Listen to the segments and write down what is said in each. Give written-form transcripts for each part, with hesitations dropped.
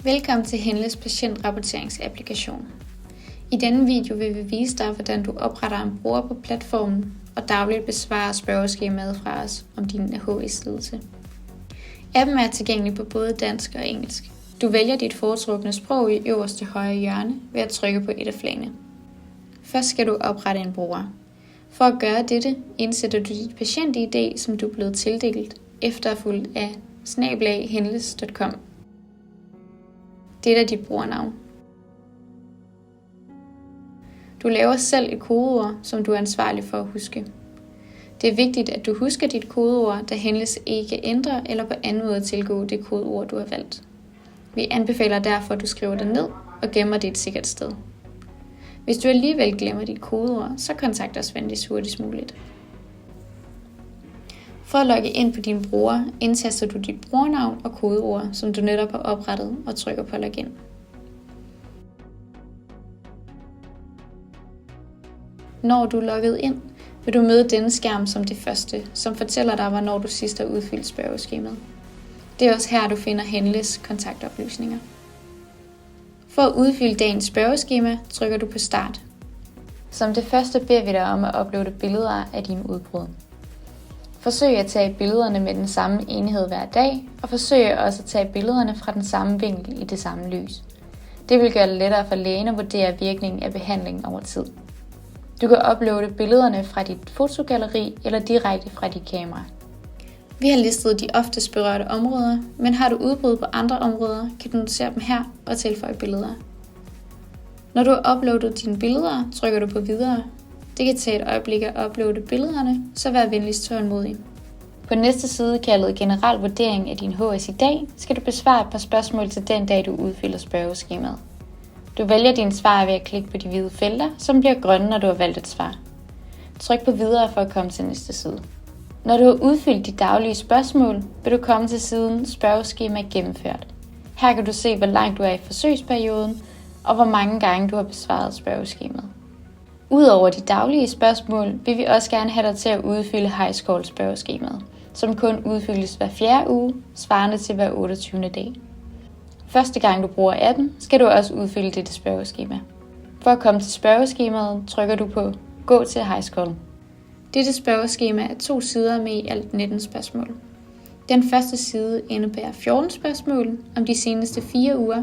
Velkommen til Henles patientrapporteringsapplikation. I denne video vil vi vise dig, hvordan du opretter en bruger på platformen og dagligt besvarer spørgeskemaet fra os om din HS-lidelse. Appen er tilgængelig på både dansk og engelsk. Du vælger dit foretrukne sprog i øverste højre hjørne ved at trykke på et af flagene. Først skal du oprette en bruger. For at gøre dette, indsætter du dit patient-ID, som du er blevet tildelt, efterfulgt af @henles.com. Det er dit brugernavn. Du laver selv et kodeord, som du er ansvarlig for at huske. Det er vigtigt, at du husker dit kodeord, da Henles ikke kan ændre eller på anden måde tilgå det kodeord, du har valgt. Vi anbefaler derfor, at du skriver det ned og gemmer det et sikkert sted. Hvis du alligevel glemmer dit kodeord, så kontakt os venligst hurtigst muligt. For at logge ind på din bruger, indtaster du dit brugernavn og kodeord, som du netop har oprettet, og trykker på login. Når du er logget ind, vil du møde denne skærm som det første, som fortæller dig, hvornår du sidst har udfyldt spørgeskemaet. Det er også her, du finder Henles kontaktoplysninger. For at udfylde dagens spørgeskema, trykker du på start. Som det første beder vi dig om at uploade billeder af dine udbrud. Forsøg at tage billederne med den samme enhed hver dag, og forsøg også at tage billederne fra den samme vinkel i det samme lys. Det vil gøre det lettere for lægen at vurdere virkningen af behandlingen over tid. Du kan uploade billederne fra dit fotogalleri eller direkte fra dit kamera. Vi har listet de oftest berørte områder, men har du udbrud på andre områder, kan du notere dem her og tilføje billeder. Når du har uploadet dine billeder, trykker du på videre. Det kan tage et øjeblik at uploade billederne, så vær venligst tålmodig. På næste side, kaldet generel vurdering af din HS i dag, skal du besvare et par spørgsmål til den dag, du udfylder spørgeskemaet. Du vælger dine svar ved at klikke på de hvide felter, som bliver grønne, når du har valgt et svar. Tryk på videre for at komme til næste side. Når du har udfyldt de daglige spørgsmål, vil du komme til siden spørgeskema gennemført. Her kan du se, hvor langt du er i forsøgsperioden, og hvor mange gange du har besvaret spørgeskemaet. Udover de daglige spørgsmål, vil vi også gerne have dig til at udfylde HiSCR-spørgeskemaet, som kun udfyldes hver 4. uge, svarende til hver 28. dag. Første gang du bruger appen, skal du også udfylde dette spørgeskema. For at komme til spørgeskemaet, trykker du på Gå til HiSCR. Dette spørgeskema er 2 sider med i alt 19 spørgsmål. Den første side indebærer 14 spørgsmål om de seneste 4 uger,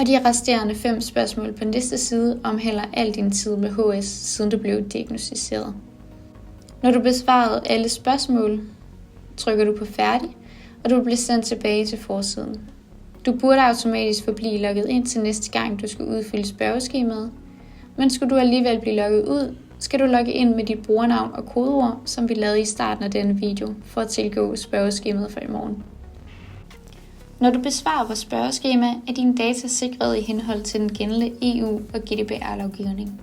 og de resterende 5 spørgsmål på næste side omhandler al din tid med HS, siden du blev diagnosticeret. Når du besvarede alle spørgsmål, trykker du på færdig, og du bliver sendt tilbage til forsiden. Du burde automatisk forblive logget ind til næste gang, du skal udfylde spørgeskemaet, men skulle du alligevel blive logget ud, skal du logge ind med dit brugernavn og kodeord, som vi lavede i starten af denne video, for at tilgå spørgeskemaet for i morgen. Når du besvarer vores spørgeskema, er dine data sikret i henhold til den gældende EU- og GDPR-lovgivning.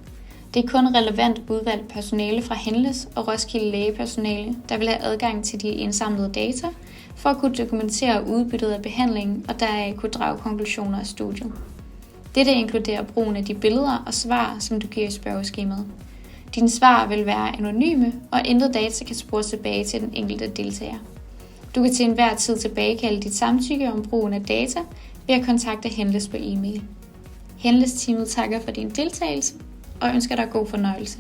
Det er kun relevant udvalgt personale fra Henles og Roskilde lægepersonale, der vil have adgang til de indsamlede data, for at kunne dokumentere udbyttet af behandlingen og deraf kunne drage konklusioner af studiet. Dette inkluderer brugen af de billeder og svar, som du giver i spørgeskemaet. Dine svar vil være anonyme, og intet data kan spores tilbage til den enkelte deltager. Du kan til enhver tid tilbagekalde dit samtykke om brugen af data ved at kontakte Henles på e-mail. Henles-teamet takker for din deltagelse og ønsker dig god fornøjelse.